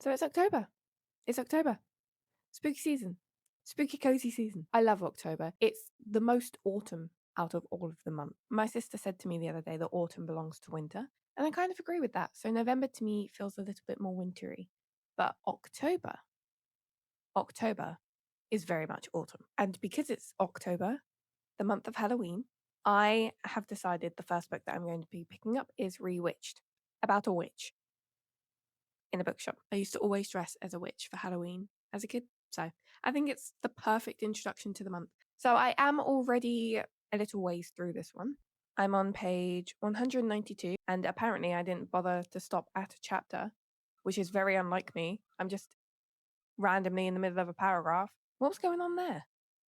So it's October. It's October. Spooky season. Spooky cozy season. I love October. It's the most autumn out of all of the months. My sister said to me the other day that autumn belongs to winter, and I kind of agree with that. So November to me feels a little bit more wintry. But October is very much autumn. And because it's October, the month of Halloween, I have decided the first book that I'm going to be picking up is Rewitched, about a witch in a bookshop. I used to always dress as a witch for Halloween as a kid. So I think it's the perfect introduction to the month. So I am already a little ways through this one. I'm on page 192, and apparently I didn't bother to stop at a chapter, which is very unlike me. I'm just randomly in the middle of a paragraph. What was going on there?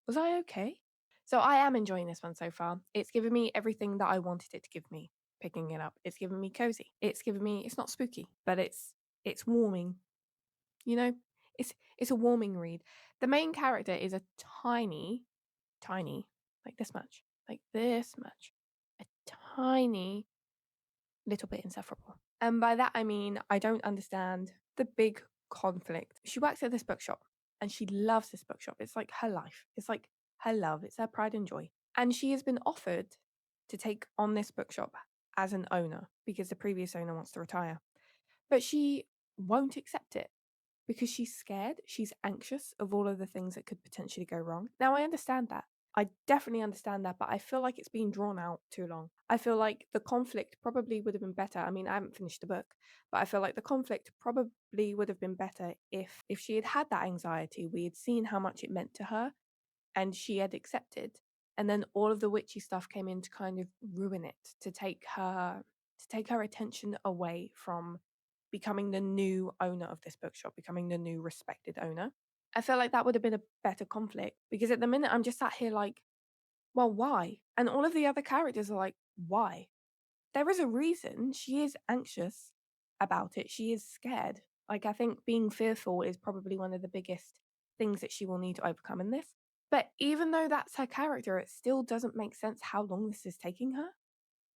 Was I okay? So I am enjoying this one so far. It's given me everything that I wanted it to give me picking it up. It's given me cozy. It's given me, it's not spooky, but it's warming. You know, it's a warming read. The main character is a tiny, like this much, a tiny little bit insufferable. And by that I mean I don't understand the big conflict. She works at this bookshop and she loves this bookshop. It's like her life. It's like her love. It's her pride and joy. And she has been offered to take on this bookshop as an owner because the previous owner wants to retire. But she won't accept it because she's scared, she's anxious of all of the things that could potentially go wrong. Now, I understand that. I definitely understand that, but I feel like it's been drawn out too long. I feel like the conflict probably would have been better. I mean, I haven't finished the book, but I feel like the conflict probably would have been better if she had had that anxiety. We had seen how much it meant to her and she had accepted. And then all of the witchy stuff came in to kind of ruin it, to take her attention away from becoming the new owner of this bookshop, becoming the new respected owner. I feel like that would have been a better conflict because at the minute I'm just sat here like, well, why? And all of the other characters are like, why? There is a reason. She is anxious about it. She is scared. Like, I think being fearful is probably one of the biggest things that she will need to overcome in this. But even though that's her character, it still doesn't make sense how long this is taking her.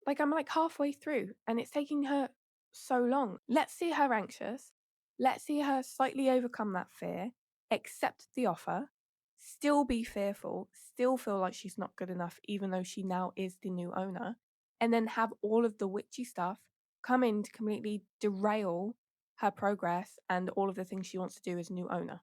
Like, I'm like halfway through and it's taking her so long. Let's see her anxious. Let's see her slightly overcome that fear, accept the offer, still be fearful, still feel like she's not good enough, even though she now is the new owner, and then have all of the witchy stuff come in to completely derail her progress and all of the things she wants to do as new owner.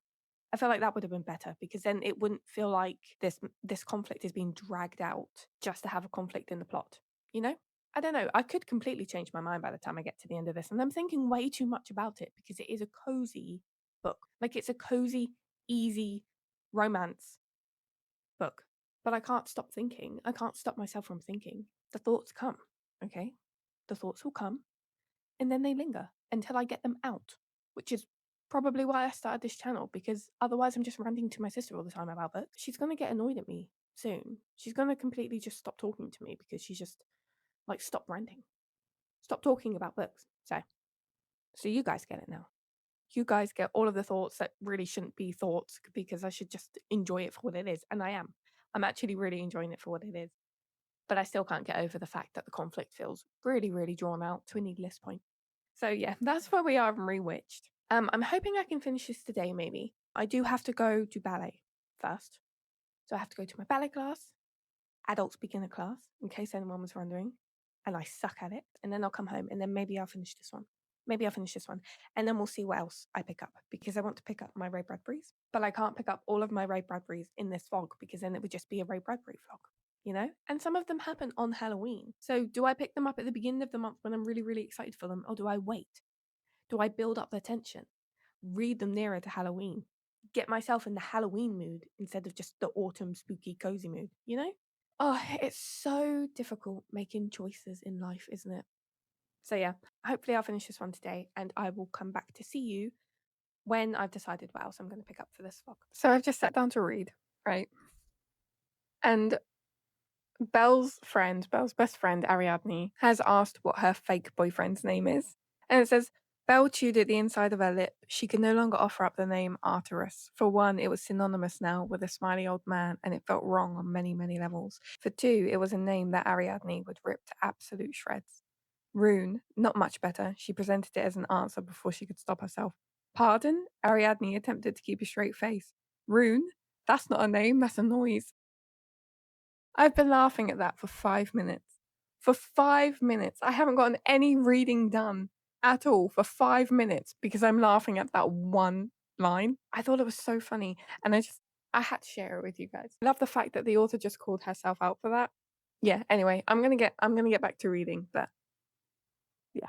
I feel like that would have been better because then it wouldn't feel like this conflict is being dragged out just to have a conflict in the plot, you know? I don't know. I could completely change my mind by the time I get to the end of this. And I'm thinking way too much about it because it is a cozy book. Like it's a cozy, easy romance book. But I can't stop thinking. I can't stop myself from thinking. The thoughts come, okay? The thoughts will come and then they linger until I get them out, which is probably why I started this channel because otherwise I'm just ranting to my sister all the time about books. She's going to get annoyed at me soon. She's going to completely just stop talking to me because she's just like, stop ranting. Stop talking about books. So you guys get it now. You guys get all of the thoughts that really shouldn't be thoughts because I should just enjoy it for what it is. And I am. I'm actually really enjoying it for what it is. But I still can't get over the fact that the conflict feels really, really drawn out to a needless point. So yeah, that's where we are in Rewitched. I'm hoping I can finish this today, maybe. I do have to go to ballet first. So I have to go to my ballet class, adults beginner class, in case anyone was wondering. And I suck at it. And then I'll come home and then maybe I'll finish this one. And then we'll see what else I pick up because I want to pick up my Ray Bradbury's. But I can't pick up all of my Ray Bradbury's in this vlog because then it would just be a Ray Bradbury vlog, you know? And some of them happen on Halloween. So do I pick them up at the beginning of the month when I'm really, really excited for them? Or do I wait? Do I build up the tension? Read them nearer to Halloween? Get myself in the Halloween mood instead of just the autumn spooky cozy mood, you know? Oh, it's so difficult making choices in life, isn't it? So yeah, hopefully I'll finish this one today and I will come back to see you when I've decided what else I'm going to pick up for this vlog. So I've just sat down to read, right? And Belle's best friend, Ariadne, has asked what her fake boyfriend's name is. And it says, Belle chewed at the inside of her lip. She could no longer offer up the name Arterus. For one, it was synonymous now with a smiley old man, and it felt wrong on many, many levels. For two, it was a name that Ariadne would rip to absolute shreds. Rune, not much better. She presented it as an answer before she could stop herself. Pardon? Ariadne attempted to keep a straight face. Rune? That's not a name, that's a noise. I've been laughing at that for 5 minutes. For 5 minutes. I haven't gotten any reading done at all for 5 minutes because I'm laughing at that one line. I thought it was so funny, and I had to share it with you guys. I love the fact that the author just called herself out for that. Yeah, anyway, I'm gonna get back to reading, but yeah.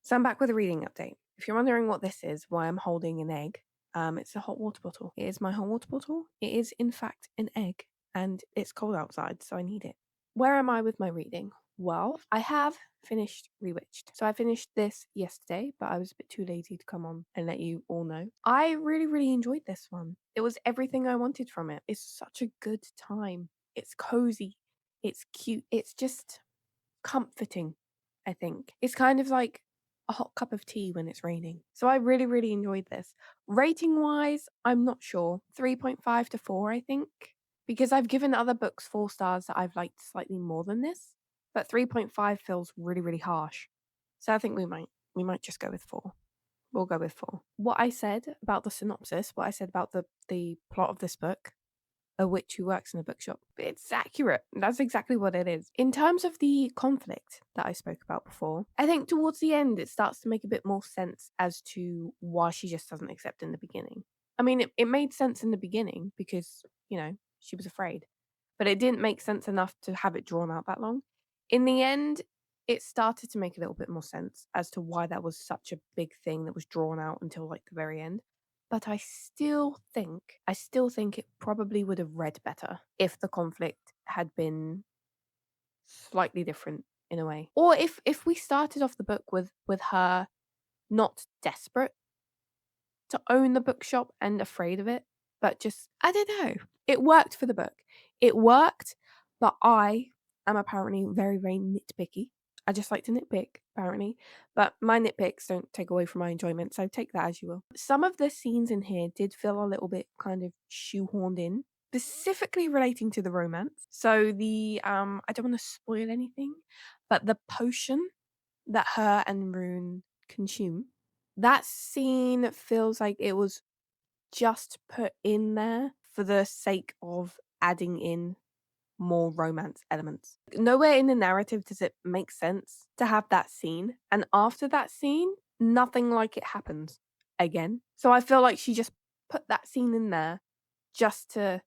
So I'm back with a reading update. If you're wondering what this is, why I'm holding an egg, it's a hot water bottle. It is my hot water bottle. It is, in fact, an egg, and it's cold outside, so I need it. Where am I with my reading? Well, I have finished Rewitched. So I finished this yesterday, but I was a bit too lazy to come on and let you all know. I really, really enjoyed this one. It was everything I wanted from it. It's such a good time. It's cozy. It's cute. It's just comforting, I think. It's kind of like a hot cup of tea when it's raining. So I really, really enjoyed this. Rating wise, I'm not sure. 3.5 to 4, I think. Because I've given other books 4 stars that I've liked slightly more than this. But 3.5 feels really, really harsh. So I think we might just go with 4. We'll go with 4. What I said about the synopsis, what I said about the plot of this book, a witch who works in a bookshop. It's accurate. That's exactly what it is. In terms of the conflict that I spoke about before, I think towards the end it starts to make a bit more sense as to why she just doesn't accept in the beginning. I mean, it made sense in the beginning because, she was afraid, but it didn't make sense enough to have it drawn out that long. In the end, it started to make a little bit more sense as to why that was such a big thing that was drawn out until like the very end. But I still think it probably would have read better if the conflict had been slightly different in a way. Or if we started off the book with her not desperate to own the bookshop and afraid of it, but just I don't know. It worked for the book. It worked, but I am apparently very, very nitpicky. I just like to nitpick, apparently. But my nitpicks don't take away from my enjoyment, so take that as you will. Some of the scenes in here did feel a little bit kind of shoehorned in, specifically relating to the romance. So the I don't want to spoil anything, but the potion that her and Rune consume, that scene feels like it was just put in there for the sake of adding in more romance elements. Nowhere in the narrative does it make sense to have that scene. And after that scene, nothing like it happens again. So I feel like she just put that scene in there just to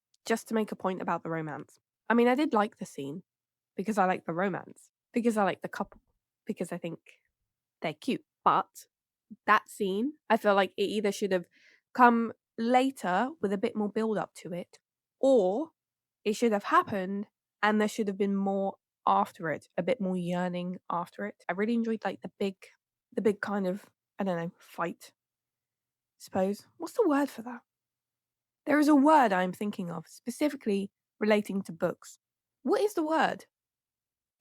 make a point about the romance. I mean, I did like the scene because I like the romance, because I like the couple, because I think they're cute. But that scene, I feel like it either should have come later with a bit more build up to it, or it should have happened and there should have been more after it, a bit more yearning after it. I really enjoyed like the big kind of, I don't know, fight, I suppose. What's the word for that? There is a word I'm thinking of, specifically relating to books. What is the word?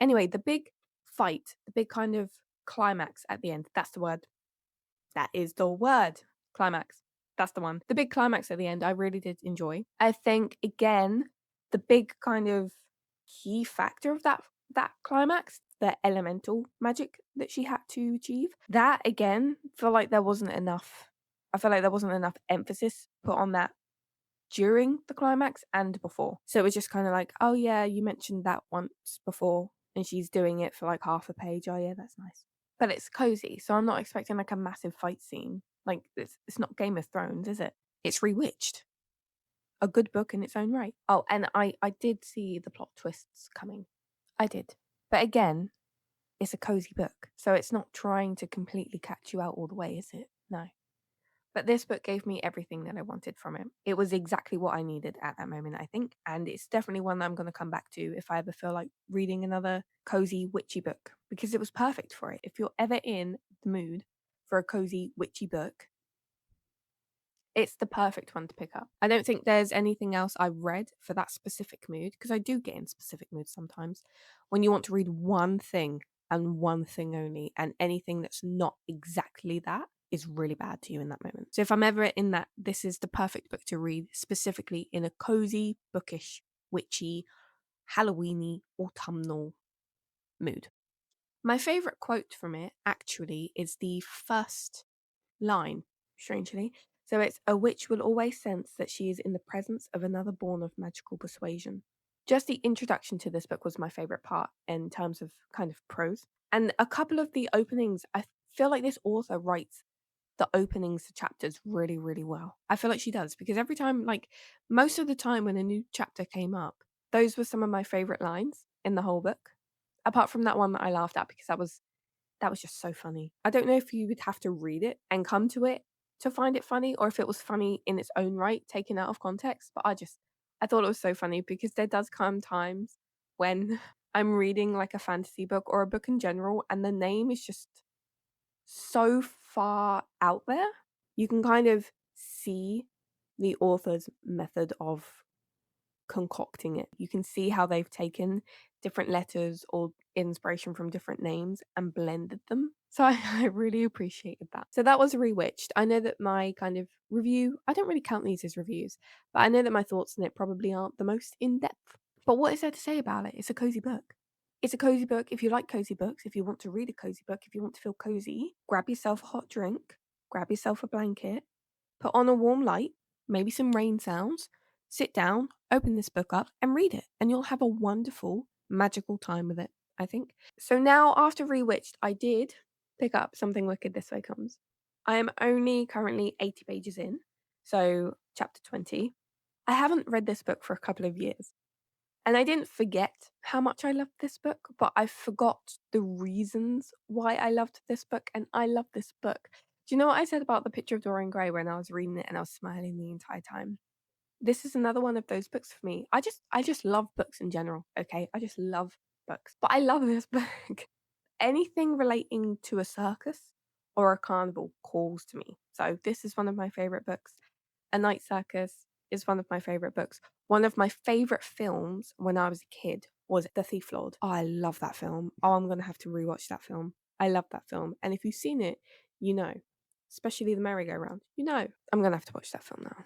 Anyway, the big fight, the big kind of climax at the end, that's the word. That is the word. Climax. That's the one. The big climax at the end, I really did enjoy. I think again, the big kind of key factor of that climax, the elemental magic that she had to achieve. That again, feel like there wasn't enough. I feel like there wasn't enough emphasis put on that during the climax and before. So it was just kind of like, oh yeah, you mentioned that once before, and she's doing it for like half a page. Oh yeah, that's nice. But it's cozy, so I'm not expecting like a massive fight scene. Like it's not Game of Thrones, is it? It's Rewitched, a good book in its own right. Oh, and I did see the plot twists coming. I did, but again, it's a cozy book, so it's not trying to completely catch you out all the way, is it? No. But this book gave me everything that I wanted from it. It was exactly what I needed at that moment, I think. And it's definitely one that I'm going to come back to if I ever feel like reading another cozy, witchy book, because it was perfect for it. If you're ever in the mood for a cozy, witchy book, it's the perfect one to pick up. I don't think there's anything else I've read for that specific mood, because I do get in specific moods sometimes when you want to read one thing and one thing only, and anything that's not exactly that is really bad to you in that moment. So if I'm ever in that, this is the perfect book to read, specifically in a cozy, bookish, witchy, Halloweeny, autumnal mood. My favourite quote from it actually is the first line, strangely. So it's a witch will always sense that she is in the presence of another born of magical persuasion. Just the introduction to this book was my favourite part in terms of kind of prose. And a couple of the openings, I feel like this author writes the openings to chapters really, really well. I feel like she does because every time, like most of the time when a new chapter came up, those were some of my favourite lines in the whole book. Apart from that one that I laughed at because that was just so funny. I don't know if you would have to read it and come to it to find it funny or if it was funny in its own right, taken out of context. But I thought it was so funny because there does come times when I'm reading like a fantasy book or a book in general and the name is just so far out there. You can kind of see the author's method of concocting it. You can see how they've taken different letters or inspiration from different names and blended them. So I really appreciated that. So that was Rewitched. I know that my kind of review, I don't really count these as reviews, but I know that my thoughts on it probably aren't the most in depth. But what is there to say about it? It's a cozy book. It's a cozy book. If you like cozy books, if you want to read a cozy book, if you want to feel cozy, grab yourself a hot drink, grab yourself a blanket, put on a warm light, maybe some rain sounds, sit down, open this book up, and read it. And you'll have a wonderful, magical time with it, I think. So now, after Rewitched, I did pick up Something Wicked This Way Comes. I am only currently 80 pages in, so chapter 20. I haven't read this book for a couple of years. And I didn't forget how much I loved this book, but I forgot the reasons why I loved this book. And I love this book. Do you know what I said about the picture of Dorian Gray when I was reading it and I was smiling the entire time? This is another one of those books for me. I just love books in general, okay? I just love books. But I love this book. Anything relating to a circus or a carnival calls to me. So this is one of my favorite books. A Night Circus is one of my favorite books. One of my favorite films when I was a kid was The Thief Lord. Oh, I love that film. Oh, I'm going to have to rewatch that film. I love that film. And if you've seen it, you know, especially the merry-go-round, you know, I'm going to have to watch that film now.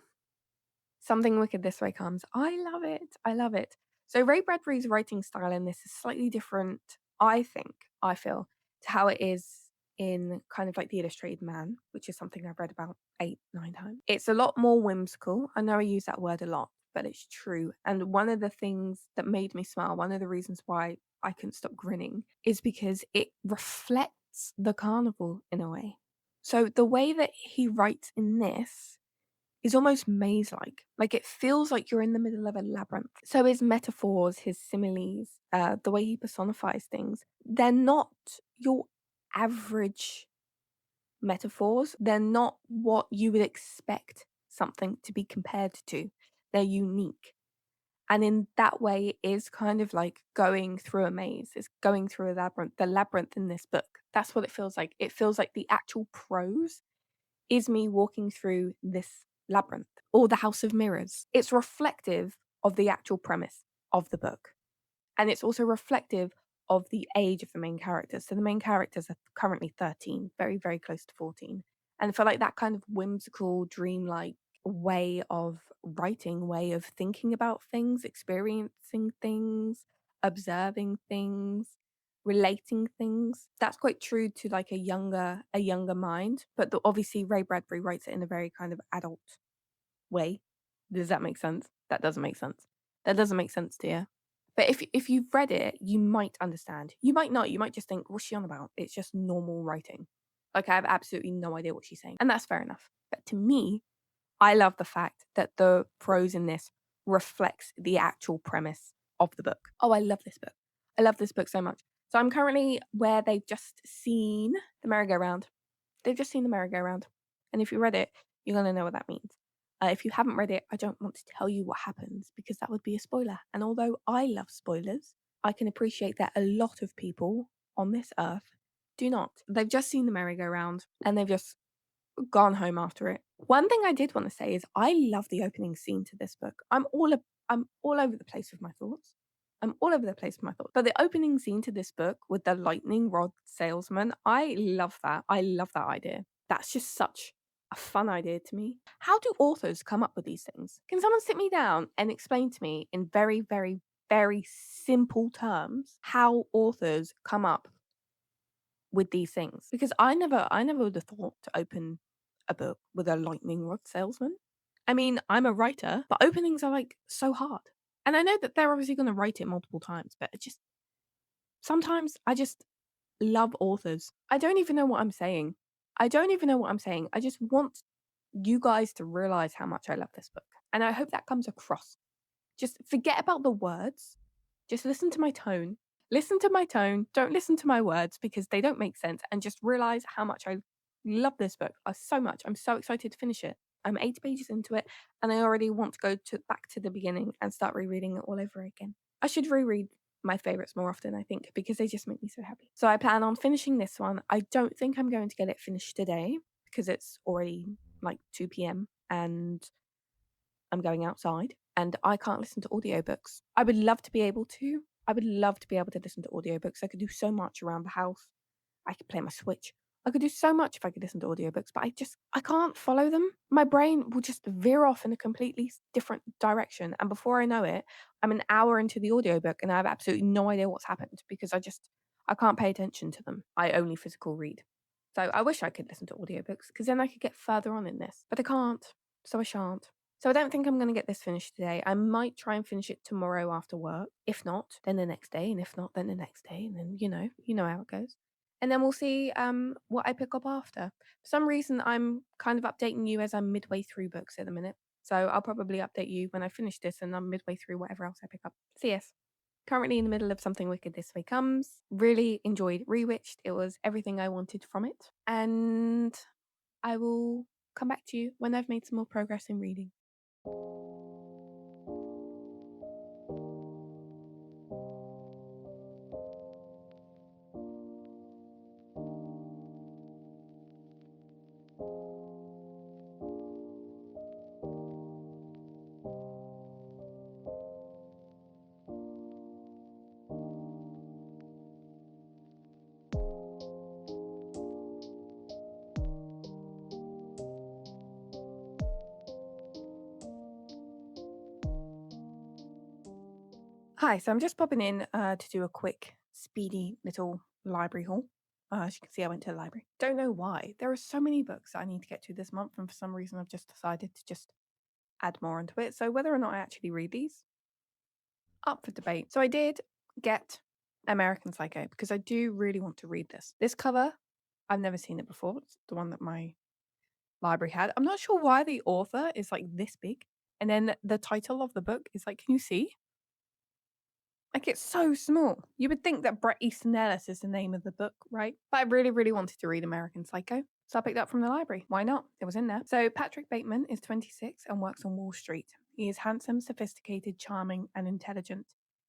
Something Wicked This Way Comes. I love it. I love it. So Ray Bradbury's writing style in this is slightly different, I think, I feel, to how it is in kind of like The Illustrated Man, which is something I've read about 8, 9 times. It's a lot more whimsical. I know I use that word a lot, but it's true. And one of the things that made me smile, one of the reasons why I couldn't stop grinning, is because it reflects the carnival in a way. So the way that he writes in this is almost maze-like. Like it feels like you're in the middle of a labyrinth. So his metaphors, his similes, the way he personifies things, they're not your average metaphors. They're not what you would expect something to be compared to. They're unique. And in that way, it is kind of like going through a maze. It's going through a labyrinth. The labyrinth in this book. That's what it feels like. It feels like the actual prose is me walking through this labyrinth or the House of Mirrors. It's reflective of the actual premise of the book. And it's also reflective of the age of the main characters. So the main characters are currently 13, very, very close to 14. And for like that kind of whimsical, dreamlike way of writing, way of thinking about things, experiencing things, observing things, relating things. That's quite true to like a younger mind. But obviously Ray Bradbury writes it in a very kind of adult way. Does that make sense? That doesn't make sense. That doesn't make sense to you. But if you've read it, you might understand. You might not. You might just think, what's she on about? It's just normal writing. Like I have absolutely no idea what she's saying. And that's fair enough. But to me, I love the fact that the prose in this reflects the actual premise of the book. Oh, I love this book. I love this book so much. So I'm currently where they've just seen the merry-go-round. They've just seen the merry-go-round. And if you read it, you're going to know what that means. If you haven't read it, I don't want to tell you what happens because that would be a spoiler. And although I love spoilers, I can appreciate that a lot of people on this earth do not. They've just seen the merry-go-round and they've just gone home after it. One thing I did want to say is I love the opening scene to this book. I'm all over the place with my thoughts. I'm all over the place with my thoughts. But the opening scene to this book with the lightning rod salesman, I love that. I love that idea. That's just such a fun idea to me. How do authors come up with these things? Can someone sit me down and explain to me in very, very very simple terms how authors come up with these things. Because I never would have thought to open a book with a lightning rod salesman. I mean, I'm a writer, but openings are like so hard. And I know that they're obviously going to write it multiple times, but it just sometimes I just love authors. I don't even know what I'm saying. I don't even know what I'm saying. I just want you guys to realize how much I love this book. And I hope that comes across. Just forget about the words. Just listen to my tone. Listen to my tone. Don't listen to my words because they don't make sense. And just realize how much I love this book so much. I'm so excited to finish it. I'm 80 pages into it and I already want to go back to the beginning and start rereading it all over again. I should reread my favorites more often, I think, because they just make me so happy. So I plan on finishing this one. I don't think I'm going to get it finished today because it's already like 2 p.m. and I'm going outside and I can't listen to audiobooks. I would love to be able to. I would love to be able to listen to audiobooks. I could do so much around the house. I could play my Switch. I could do so much if I could listen to audiobooks, but I can't follow them. My brain will just veer off in a completely different direction. And before I know it, I'm an hour into the audiobook and I have absolutely no idea what's happened because I can't pay attention to them. I only physical read. So I wish I could listen to audiobooks because then I could get further on in this, but I can't. So I shan't. So I don't think I'm going to get this finished today. I might try and finish it tomorrow after work. If not, then the next day, and if not, then the next day, and then you know how it goes. And then we'll see what I pick up after. For some reason, I'm kind of updating you as I'm midway through books at the minute. So I'll probably update you when I finish this and I'm midway through whatever else I pick up. So yes, currently in the middle of Something Wicked This Way Comes. Really enjoyed Rewitched. It was everything I wanted from it. And I will come back to you when I've made some more progress in reading. Hi, so I'm just popping in to do a quick, speedy little library haul. As you can see, I went to the library. Don't know why. There are so many books that I need to get to this month, and for some reason, I've just decided to just add more into it. So whether or not I actually read these, up for debate. So I did get American Psycho because I do really want to read this. This cover, I've never seen it before. It's the one that my library had. I'm not sure why the author is like this big. And then the title of the book is like, can you see? Like, it's so small. You would think that Bret Easton Ellis is the name of the book, right? But I really, really wanted to read American Psycho. So I picked it up from the library. Why not? It was in there. So Patrick Bateman is 26 and works on Wall Street. He is handsome, sophisticated, charming, and intelligent.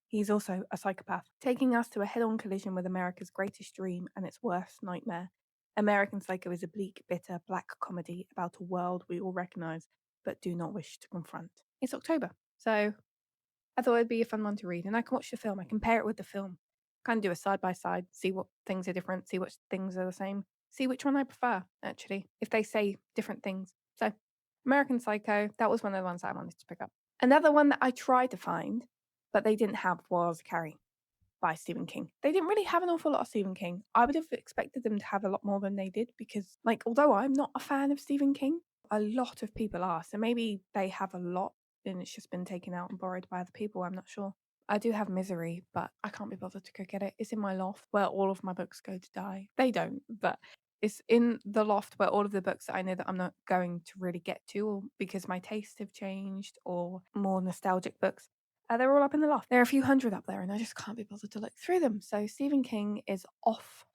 He's also a psychopath, taking us to a head-on collision with America's greatest dream and its worst nightmare. American Psycho is a bleak, bitter, black comedy about a world we all recognize but do not wish to confront. It's October, so I thought it'd be a fun one to read, and I can watch the film. I compare it with the film, kind of do a side by side, see what things are different, see what things are the same, see which one I prefer, actually, if they say different things. So, American Psycho, that was one of the ones I wanted to pick up. Another one that I tried to find, but they didn't have was Carrie by Stephen King. They didn't really have an awful lot of Stephen King. I would have expected them to have a lot more than they did because, like, although I'm not a fan of Stephen King, a lot of people are. So maybe they have a lot and it's just been taken out and borrowed by other people. I'm not sure. I do have Misery, but I can't be bothered to go get it. It's in my loft where all of my books go to die. They don't, but it's in the loft where all of the books that I know that I'm not going to really get to or because my tastes have changed or more nostalgic books. They're all up in the loft. There are a few hundred up there, and I just can't be bothered to look through them. So Stephen King is off.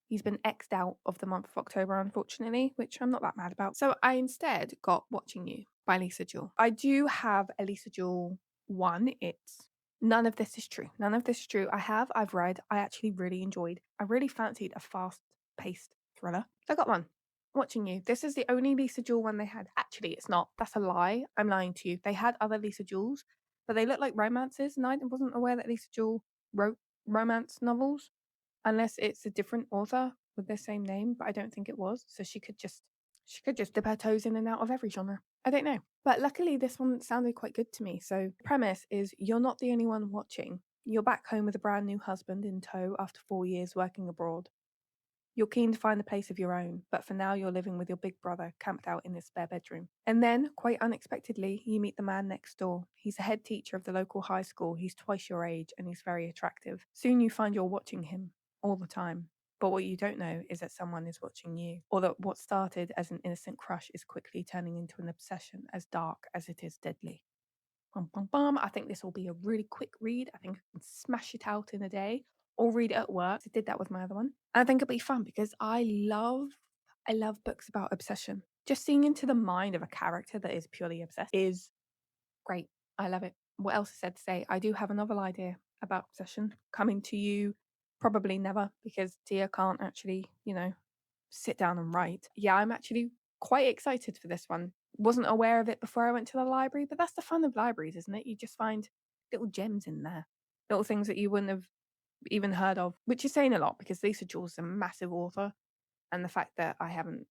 He's been X'd out of the month of October, unfortunately, which I'm not that mad about. So I instead got Watching You by Lisa Jewell. I do have a Lisa Jewell one. It's None of This Is True. None of This Is True. I've read, I actually really enjoyed. I really fancied a fast-paced thriller. So I got one. Watching You. This is the only Lisa Jewell one they had. Actually, it's not. That's a lie. I'm lying to you. They had other Lisa Jewells, but they look like romances, and I wasn't aware that Lisa Jewell wrote romance novels unless it's a different author with the same name, but I don't think it was. So she could just dip her toes in and out of every genre. I don't know. But luckily, this one sounded quite good to me. So, the premise is you're not the only one watching. You're back home with a brand new husband in tow after 4 years working abroad. You're keen to find a place of your own, but for now you're living with your big brother camped out in his spare bedroom. And then, quite unexpectedly, you meet the man next door. He's a head teacher of the local high school. He's twice your age and he's very attractive. Soon you find you're watching him all the time. But what you don't know is that someone is watching you, or that what started as an innocent crush is quickly turning into an obsession as dark as it is deadly. Bum, bum, bum. I think this will be a really quick read. I think I can smash it out in a day or read it at work. I did that with my other one. And I think it'll be fun because I love books about obsession. Just seeing into the mind of a character that is purely obsessed is great. I love it. What else is said to say? I do have a novel idea about obsession coming to you probably never because Tia can't actually, sit down and write. Yeah, I'm actually quite excited for this one. Wasn't aware of it before I went to the library, but that's the fun of libraries, isn't it? You just find little gems in there, little things that you wouldn't have even heard of, which is saying a lot because Lisa Jules is a massive author. And the fact that I haven't,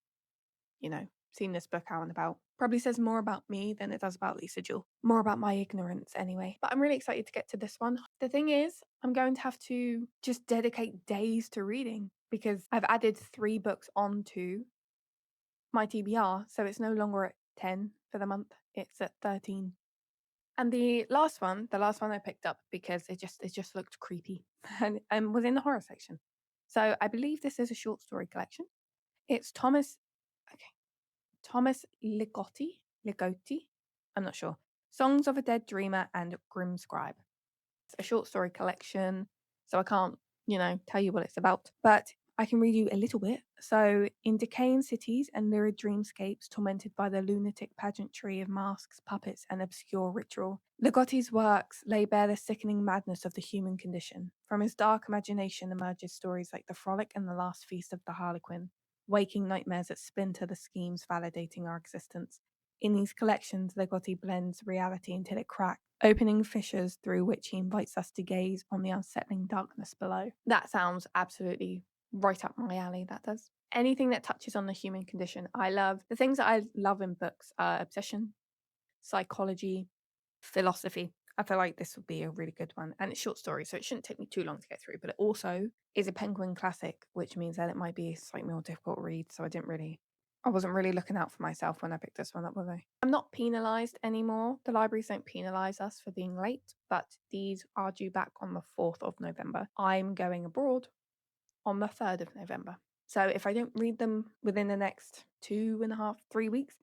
seen this book out and about probably says more about me than it does about Lisa Jewell. More about my ignorance anyway. But I'm really excited to get to this one. The thing is, I'm going to have to just dedicate days to reading because I've added 3 books onto my TBR, so it's no longer at 10 for the month, it's at 13. And the last one I picked up because it just looked creepy and was in the horror section. So I believe this is a short story collection. It's Thomas Ligotti, I'm not sure. Songs of a Dead Dreamer and Grim Scribe. It's a short story collection, so I can't, tell you what it's about, but I can read you a little bit. So, in decaying cities and lurid dreamscapes tormented by the lunatic pageantry of masks, puppets, and obscure ritual, Ligotti's works lay bare the sickening madness of the human condition. From his dark imagination emerges stories like The Frolic and The Last Feast of the Harlequin, waking nightmares that splinter the schemes validating our existence. In these collections, Ligotti blends reality until it cracks, opening fissures through which he invites us to gaze on the unsettling darkness below. That sounds absolutely right up my alley, that does. Anything that touches on the human condition, I love. The things that I love in books are obsession, psychology, philosophy. I feel like this would be a really good one. And it's short story, so it shouldn't take me too long to get through. But it also is a Penguin classic, which means that it might be a slightly more difficult read. So I wasn't really looking out for myself when I picked this one up, was I? I'm not penalised anymore. The libraries don't penalise us for being late, but these are due back on the 4th of November. I'm going abroad on the 3rd of November. So if I don't read them within the next 2.5, 3 weeks,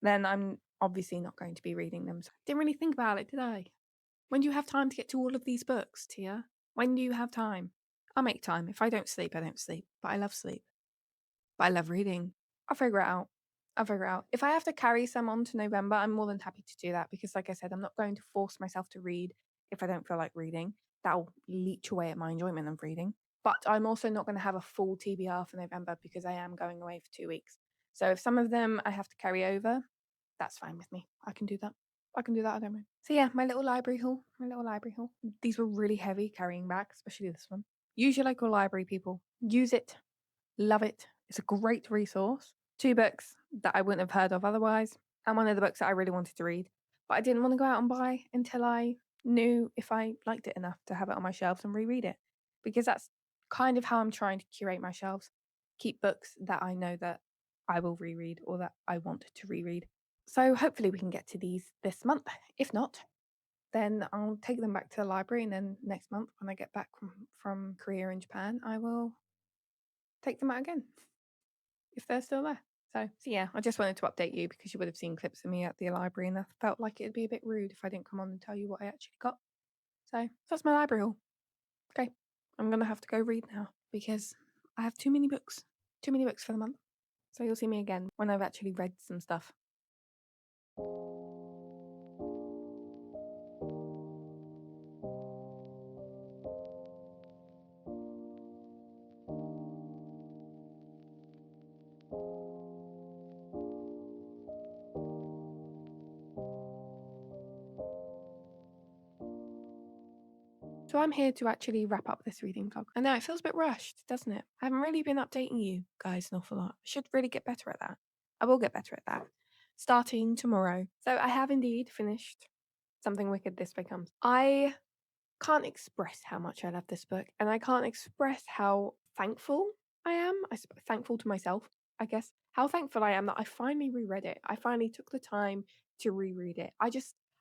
then I'm obviously not going to be reading them. So I didn't really think about it, did I? When do you have time to get to all of these books, Tia? When do you have time? I'll make time. If I don't sleep, I don't sleep. But I love sleep. But I love reading. I'll figure it out. If I have to carry some on to November, I'm more than happy to do that because, like I said, I'm not going to force myself to read if I don't feel like reading. That'll leech away at my enjoyment of reading. But I'm also not going to have a full TBR for November because I am going away for 2 weeks. So if some of them I have to carry over, that's fine with me. I can do that. I don't mind. So yeah, my little library haul. These were really heavy carrying back, especially this one. Use your local library, people. Use it. Love it. It's a great resource. 2 books that I wouldn't have heard of otherwise, and one of the books that I really wanted to read, but I didn't want to go out and buy until I knew if I liked it enough to have it on my shelves and reread it. Because that's kind of how I'm trying to curate my shelves. Keep books that I know that I will reread or that I want to reread. So hopefully we can get to these this month. If not, then I'll take them back to the library, and then next month when I get back from Korea and Japan, I will take them out again if they're still there. So yeah, I just wanted to update you because you would have seen clips of me at the library, and I felt like it'd be a bit rude if I didn't come on and tell you what I actually got. So that's my library haul. Okay, I'm gonna have to go read now because I have too many books for the month. So you'll see me again when I've actually read some stuff. So I'm here to actually wrap up this reading vlog. I know it feels a bit rushed, doesn't it? I haven't really been updating you guys an awful lot. I should really get better at that. I will get better at that. starting tomorrow. So I have indeed finished Something Wicked This Becomes. I can't express how much I love this book, and I can't express how thankful I am. Thankful to myself, I guess. How thankful I am that I finally reread it. I finally took the time to reread it.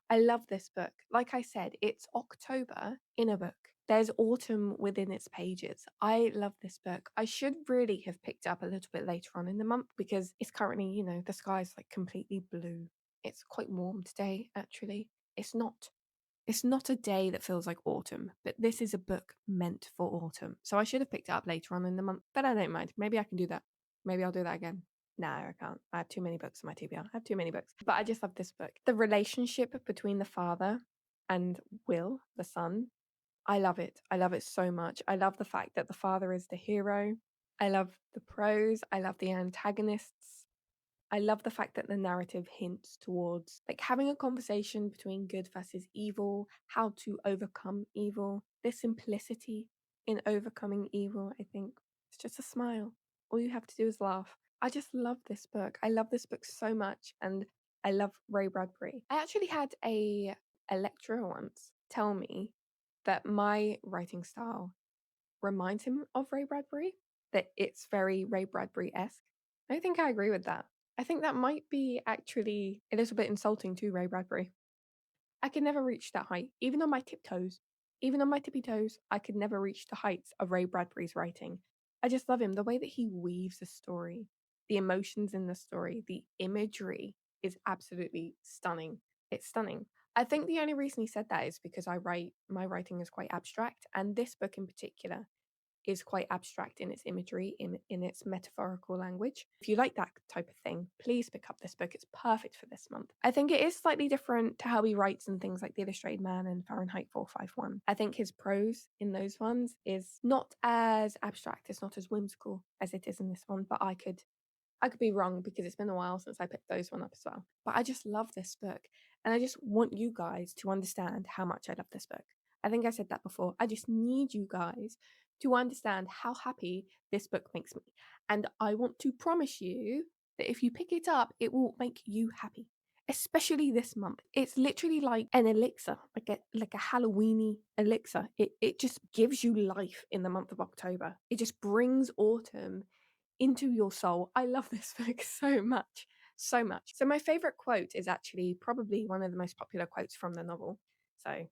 I love this book. Like I said, it's October in a book. There's autumn within its pages. I love this book. I should really have picked it up a little bit later on in the month because it's currently, the sky's like completely blue. It's quite warm today, actually. It's not it's not a day that feels like autumn, but this is a book meant for autumn. So I should have picked it up later on in the month, but I don't mind. Maybe I can do that. Maybe I'll do that again. No, I can't. I have too many books on my TBR. I have too many books. But I just love this book. The relationship between the father and Will, the son, I love it. I love it so much. I love the fact that the father is the hero. I love the prose. I love the antagonists. I love the fact that the narrative hints towards like having a conversation between good versus evil, how to overcome evil, the simplicity in overcoming evil. I think it's just a smile. All you have to do is laugh. I just love this book. I love this book so much, and I love Ray Bradbury. I actually had a lecturer once tell me that my writing style reminds him of Ray Bradbury, that it's very Ray Bradbury esque. I think I agree with that. I think that might be actually a little bit insulting to Ray Bradbury. I could never reach that height, even on my tiptoes. Even on my tippy toes, I could never reach the heights of Ray Bradbury's writing. I just love him. The way that he weaves a story, the emotions in the story, the imagery is absolutely stunning. It's stunning. I think the only reason he said that is because my writing is quite abstract, and this book in particular is quite abstract in its imagery, in its metaphorical language. If you like that type of thing, please pick up this book. It's perfect for this month. I think it is slightly different to how he writes in things like The Illustrated Man and Fahrenheit 451. I think his prose in those ones is not as abstract, it's not as whimsical as it is in this one, but I could be wrong because it's been a while since I picked those one up as well. But I just love this book, and I just want you guys to understand how much I love this book. I think I said that before. I just need you guys to understand how happy this book makes me. And I want to promise you that if you pick it up, it will make you happy. Especially this month. It's literally like an elixir, like a Halloweeny elixir. It just gives you life in the month of October. It just brings autumn into your soul. I love this book so much, so much. So my favorite quote is actually probably one of the most popular quotes from the novel. So,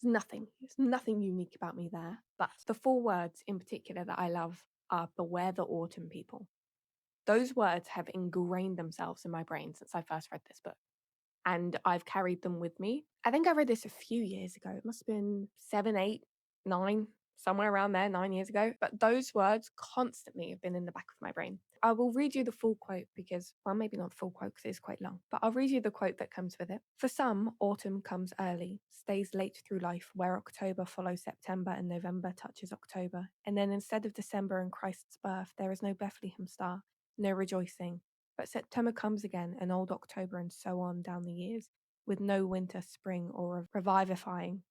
there's nothing unique about me there. But the four words in particular that I love are beware the autumn people. Those words have ingrained themselves in my brain since I first read this book, and I've carried them with me. I think I read this a few years ago. It must have been 7, 8, 9, somewhere around there, 9 years ago. But those words constantly have been in the back of my brain. I will read you the full quote because, well, maybe not the full quote because it's quite long, but I'll read you the quote that comes with it. For some, autumn comes early, stays late through life, where October follows September and November touches October. And then instead of December and Christ's birth, there is no Bethlehem star, no rejoicing. But September comes again, and old October, and so on down the years, with no winter, spring, or revivifying?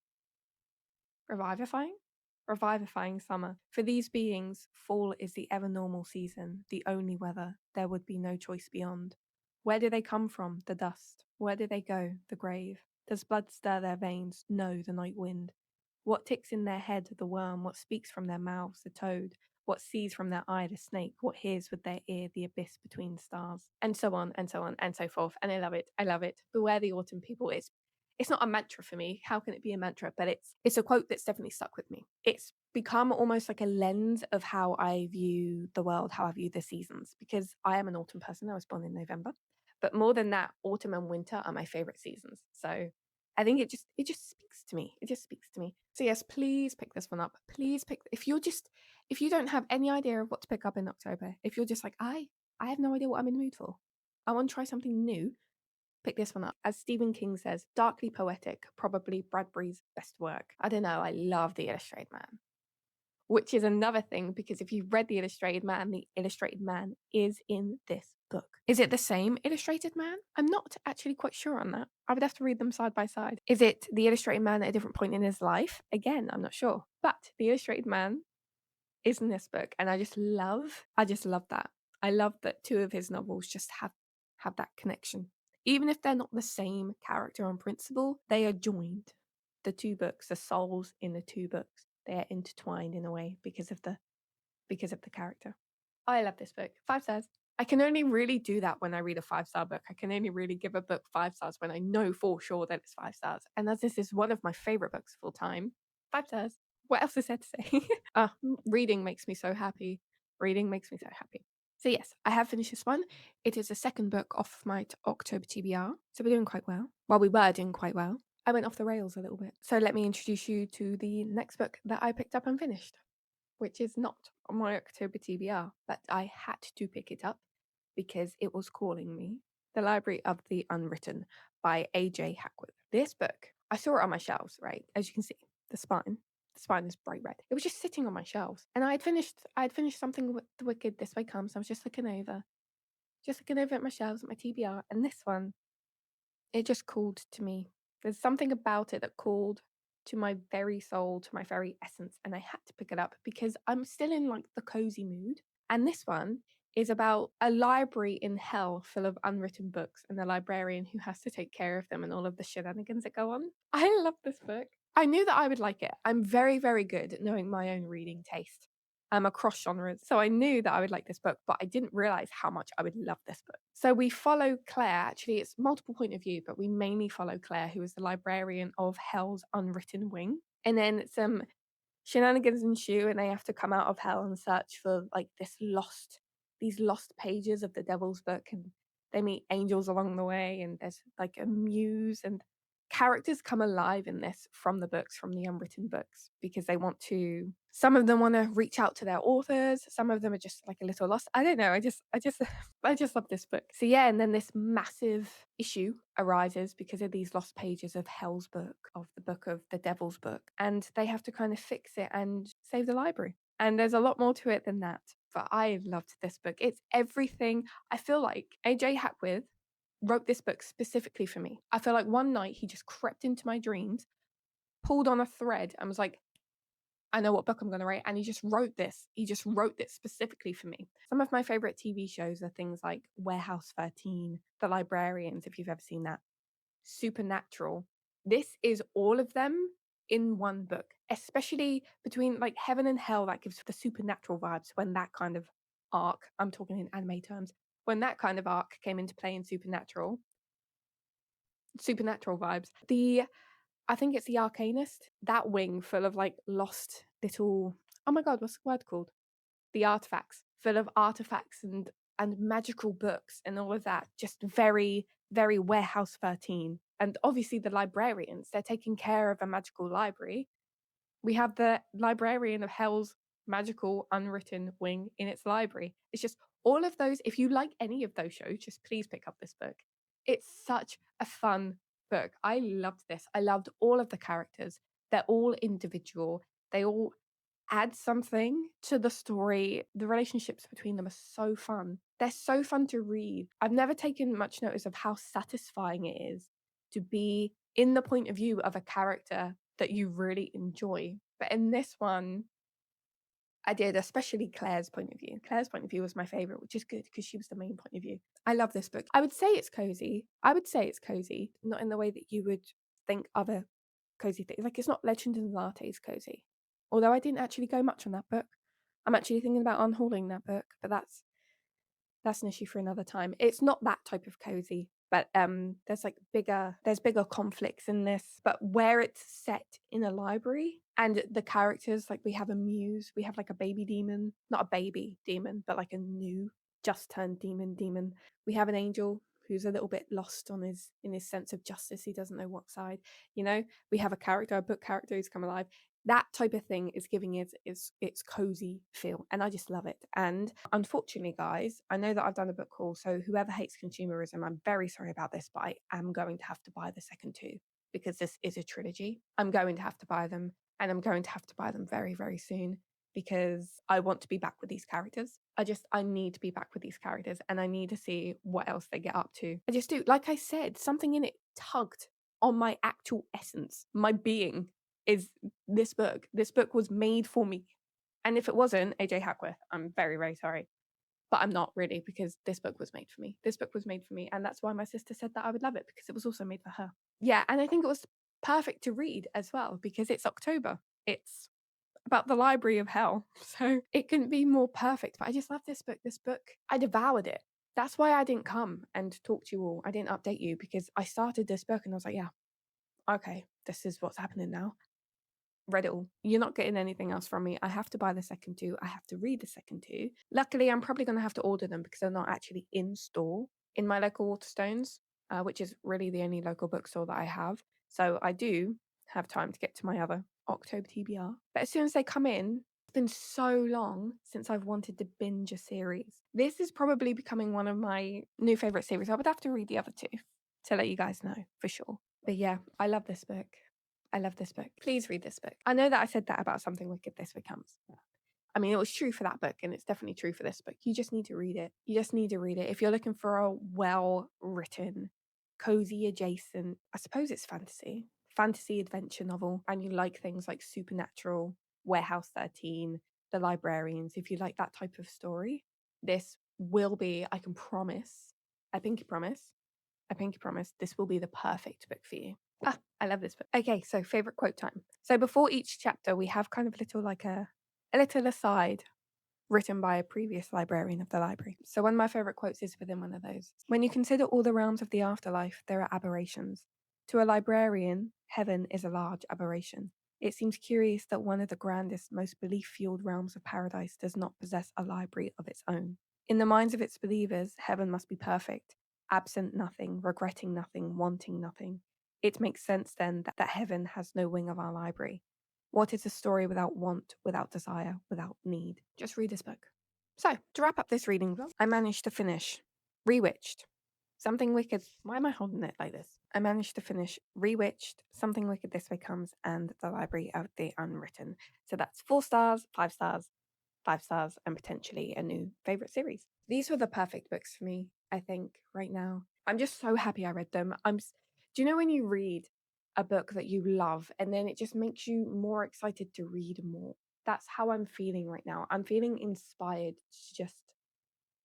Revivifying summer. For these beings, fall is the ever normal season, the only weather. There would be no choice beyond. Where do they come from? The dust. Where do they go? The grave. Does blood stir their veins? No, the night wind. What ticks in their head? The worm. What speaks from their mouths? The toad. What sees from their eye? The snake. What hears with their ear? The abyss between stars. And so on and so on and so forth. And I love it. I love it. Beware the autumn people. It's not a mantra for me. How can it be a mantra? But it's a quote that's definitely stuck with me. It's become almost like a lens of how I view the world, how I view the seasons, because I am an autumn person. I was born in November. But more than that, autumn and winter are my favorite seasons. So I think it just speaks to me. It just speaks to me. So yes, please pick this one up. Please pick if you don't have any idea of what to pick up in October, if you're just like, I have no idea what I'm in the mood for. I want to try something new. Pick this one up. As Stephen King says, darkly poetic, probably Bradbury's best work. I don't know, I love The Illustrated Man. Which is another thing, because if you've read The Illustrated Man is in this book. Is it the same Illustrated Man? I'm not actually quite sure on that. I would have to read them side by side. Is it The Illustrated Man at a different point in his life? Again, I'm not sure. But The Illustrated Man is in this book, and I just love that. I love that two of his novels just have have that connection. Even if they're not the same character on principle, they are joined. The two books, the souls in the two books, they are intertwined in a way because of the character. I love this book. 5 stars. I can only really do that when I read a 5-star book. I can only really give a book 5 stars when I know for sure that it's 5 stars. And as this is one of my favorite books of all time, 5 stars. What else is there to say? Reading makes me so happy. Reading makes me so happy. So yes, I have finished this one. It is the second book off my October TBR. So we're doing quite well. Well, we were doing quite well. I went off the rails a little bit. So let me introduce you to the next book that I picked up and finished, which is not on my October TBR, but I had to pick it up because it was calling me. The Library of the Unwritten by A.J. Hackworth. This book, I saw it on my shelves, right? As you can see, the spine is bright red. It was just sitting on my shelves. And I had finished something with The Wicked This Way Comes. I was just looking over at my shelves, at my TBR, and this one, it just called to me. There's something about it that called to my very soul, to my very essence, and I had to pick it up because I'm still in like the cozy mood. And this one is about a library in hell full of unwritten books and a librarian who has to take care of them and all of the shenanigans that go on. I love this book. I knew that I would like it. I'm very, very good at knowing my own reading taste. I'm across genres. So I knew that I would like this book, but I didn't realize how much I would love this book. So we follow Claire. Actually, it's multiple point of view, but we mainly follow Claire, who is the librarian of Hell's Unwritten Wing. And then some shenanigans ensue, and they have to come out of hell and search for like these lost pages of the Devil's Book, and they meet angels along the way, and there's like a muse, and characters come alive in this from the books, from the unwritten books, because some of them want to reach out to their authors, some of them are just like a little lost. I don't know, I just love this book. So yeah, and then this massive issue arises because of these lost pages of Hell's Book, of the book of the Devil's Book, and they have to kind of fix it and save the library. And there's a lot more to it than that, but I loved this book. It's everything. I feel like A.J. Hackworth wrote this book specifically for me. I feel like one night he just crept into my dreams, pulled on a thread, and was like, I know what book I'm going to write. And he just wrote this. He just wrote this specifically for me. Some of my favorite TV shows are things like Warehouse 13, The Librarians, if you've ever seen that, Supernatural. This is all of them in one book, especially between like Heaven and Hell. That gives the supernatural vibes when that kind of arc, I'm talking in anime terms, when that kind of arc came into play in Supernatural vibes. I think it's the Arcanist, that wing full of like lost little, oh my god, what's the word called? The artifacts, full of artifacts and magical books and all of that. Just very, very Warehouse 13. And obviously the librarians, they're taking care of a magical library. We have the librarian of Hell's magical unwritten wing in its library. It's just all of those. If you like any of those shows, just please pick up this book. It's such a fun book. I loved this. I loved all of the characters. They're all individual. They all add something to the story. The relationships between them are so fun. They're so fun to read. I've never taken much notice of how satisfying it is to be in the point of view of a character that you really enjoy. But in this one, I did, especially Claire's point of view. Claire's point of view was my favorite, which is good because she was the main point of view. I love this book. I would say it's cozy. Not in the way that you would think other cozy things. Like, it's not Legend and Lattes cozy. Although I didn't actually go much on that book. I'm actually thinking about unhauling that book, but that's an issue for another time. It's not that type of cozy, but there's bigger conflicts in this. But where it's set in a library and the characters, like we have a muse, we have like a baby demon, not a baby demon, but like a new just turned demon. We have an angel who's a little bit lost in his sense of justice. He doesn't know what side, we have a book character who's come alive. That type of thing is giving it its cozy feel, and I just love it. And unfortunately, guys, I know that I've done a book haul, so whoever hates consumerism, I'm very sorry about this, but I am going to have to buy the second two because this is a trilogy. I'm going to have to buy them, and I'm going to have to buy them very, very soon because I want to be back with these characters. I need to be back with these characters, and I need to see what else they get up to. I just do. Like I said, something in it tugged on my actual essence, my being is this book. This book was made for me. And if it wasn't, A.J. Hackworth, I'm very, very sorry. but I'm not really, because this book was made for me. This book was made for me, and that's why my sister said that I would love it, because it was also made for her. Yeah, and I think it was perfect to read as well, because it's October. It's about the library of hell, so it couldn't be more perfect. But I just love this book. This book, I devoured it. That's why I didn't come and talk to you all. I didn't update you, because I started this book and I was like, yeah, okay, this is what's happening now. Read it all. You're not getting anything else from me. I have to buy the second two. I have to read the second two. Luckily, I'm probably going to have to order them, because they're not actually in store in my local Waterstones, which is really the only local bookstore that I have. So I do have time to get to my other October TBR. But as soon as they come in, it's been so long since I've wanted to binge a series. This is probably becoming one of my new favorite series. I would have to read the other two to let you guys know for sure. But yeah, I love this book. I love this book. Please read this book. I know that I said that about Something Wicked This Becomes. I mean, it was true for that book, and it's definitely true for this book. You just need to read it. You just need to read it. If you're looking for a well-written, cozy adjacent, I suppose it's fantasy adventure novel, and you like things like Supernatural, Warehouse 13, The Librarians, if you like that type of story, this will be, I can promise, I pinky promise, this will be the perfect book for you. I love this book. Okay, so favorite quote time. So before each chapter, we have kind of a little aside written by a previous librarian of the library. So one of my favorite quotes is within one of those. When you consider all the realms of the afterlife, there are aberrations. To a librarian, heaven is a large aberration. It seems curious that one of the grandest, most belief-fueled realms of paradise does not possess a library of its own. In the minds of its believers, heaven must be perfect, absent nothing, regretting nothing, wanting nothing. It makes sense then that heaven has no wing of our library. What is a story without want, without desire, without need? Just read this book. So, to wrap up this reading vlog, I managed to finish Rewitched, Something Wicked. Why am I holding it like this? I managed to finish Rewitched, Something Wicked This Way Comes, and The Library of the Unwritten. So that's 4 stars, 5 stars, 5 stars, and potentially a new favorite series. These were the perfect books for me, I think, right now. I'm just so happy I read them. Do you know when you read a book that you love and then it just makes you more excited to read more? That's how I'm feeling right now. I'm feeling inspired to just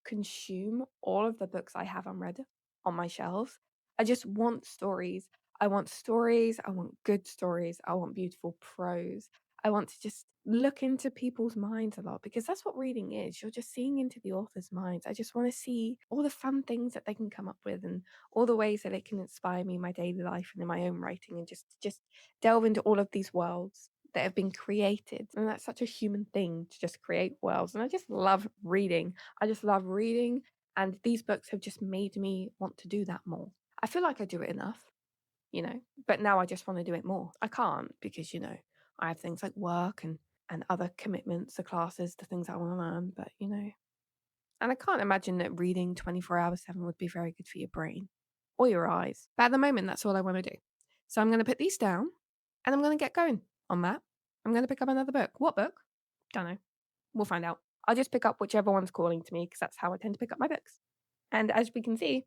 consume all of the books I have unread on my shelves. I just want stories. I want stories. I want good stories. I want beautiful prose. I want to just look into people's minds a lot, because that's what reading is. You're just seeing into the author's minds. I just want to see all the fun things that they can come up with, and all the ways that it can inspire me in my daily life and in my own writing, and just delve into all of these worlds that have been created. And that's such a human thing, to just create worlds. And I just love reading. I just love reading, and these books have just made me want to do that more. I feel like I do it enough, but now I just want to do it more. I can't, because, I have things like work and other commitments, the classes, the things I want to learn, but, and I can't imagine that reading 24 hours 7 would be very good for your brain or your eyes. But at the moment, that's all I want to do. So I'm going to put these down, and I'm going to get going on that. I'm going to pick up another book. What book? Don't know. We'll find out. I'll just pick up whichever one's calling to me, because that's how I tend to pick up my books. And as we can see,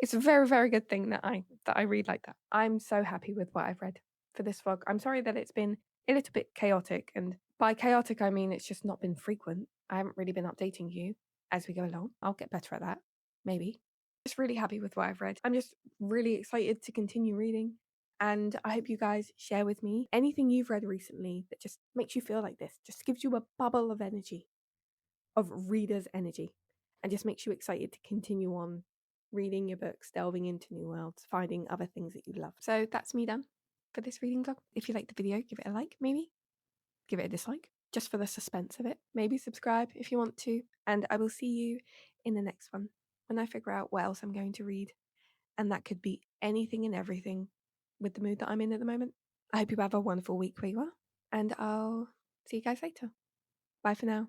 it's a very, very good thing that I read like that. I'm so happy with what I've read for this vlog. I'm sorry that it's been a little bit chaotic, and by chaotic I mean it's just not been frequent. I haven't really been updating you as we go along. I'll get better at that, maybe. Just really happy with what I've read. I'm just really excited to continue reading, and I hope you guys share with me anything you've read recently that just makes you feel like this, just gives you a bubble of energy, of reader's energy, and just makes you excited to continue on reading your books, delving into new worlds, finding other things that you love. So that's me done for this reading vlog. If you liked the video, give it a like, maybe. Give it a dislike, just for the suspense of it. Maybe subscribe if you want to. And I will see you in the next one, when I figure out what else I'm going to read. And that could be anything and everything with the mood that I'm in at the moment. I hope you have a wonderful week where you are. And I'll see you guys later. Bye for now.